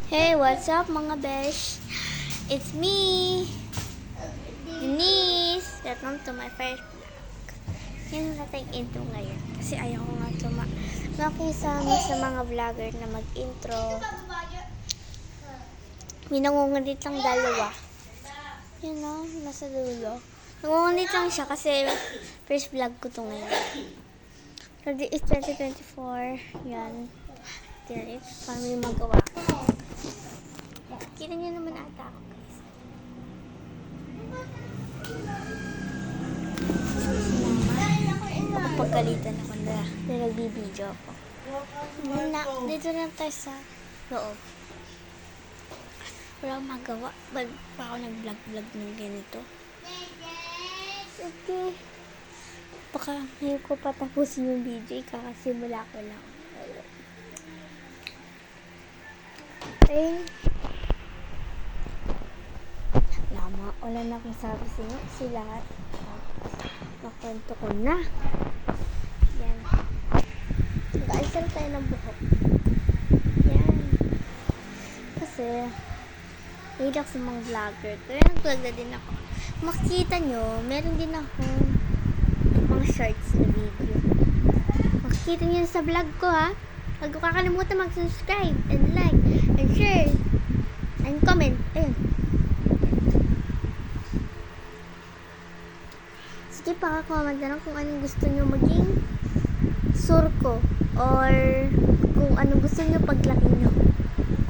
Hey, what's up mga besh? It's me, Denise. Welcome to my first vlog. Yan natin intro ngayon. Kasi ayaw ko nga makisama sa mga vlogger na mag-intro. May nangungulit lang dalawa. Yan o, nasa dulo. Nangungulit lang siya kasi first vlog ko to ngayon. So, this is 2024. Yan. There is. Paano yung magawa. Kita niyo naman ata ako, guys. Kapagkalitan ako na nagbibideo ako. Dito na tayo sa loob. Wala akong magawa. Ba't pa ako nag-vlog ng ganito? Okay. Baka ngayon ko patapusin yung video. Kakasimula ko lang. Ayun. Wala na akong sabi sa inyo kasi lahat nakwento ko na. Yan. Nag-aisal tayo ng buhok. Yan. Kasi mahilig ako sa mga vlogger. Kaya nag-vlog na din ako. Makikita nyo, meron din akong mga shorts na video. Makikita nyo sa vlog ko, ha. Huwag ko kakalimutan mag-subscribe and like and share and comment. Ayun. Sige, paka-comment na lang kung anong gusto nyo maging surko or kung anong gusto nyo paglaki nyo.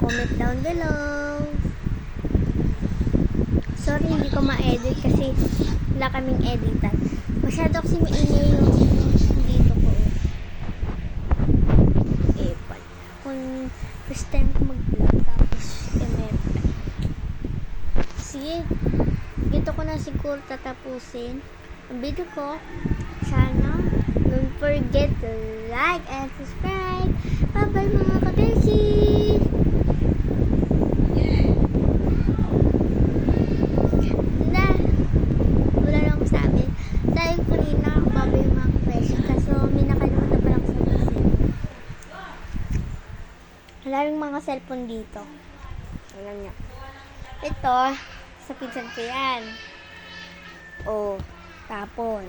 Comment down below. Sorry, hindi ko ma-edit kasi wala kaming editan. Masyado kasi maingay yung dito ko. Kung first time ko mag-vlog tapos meron. Sige, dito ko na siguro tatapusin ang video ko. Sana don't forget to like and subscribe. Bye bye mga kabeshi. Na wala lang sabi. Sabi ko kanina bye bye mga kabeshi. Kaso may nakalimutan pa lang sa kasi wala rin mga cellphone dito. Alam niya. Ito sa pinsan ko yan. Oh, tapon.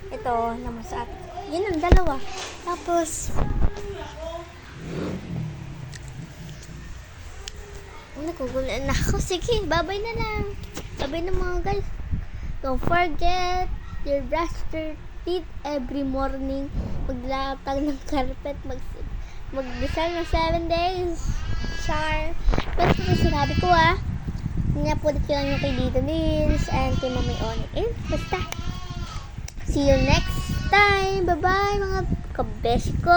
Ito, naman sa atin. Yan ang dalawa. Tapos, nagugulan na ako. Sige, babay na lang. Babay na mga guys. Don't forget, your brush your teeth every morning. Maglatag ng carpet. Magdasal ng 7 days. Char. Basta na sinabi ko Pinapulit ko lang yung kay Dito Nils and kay Mami Oni. Basta. See you next time. Bye-bye mga kabesh ko.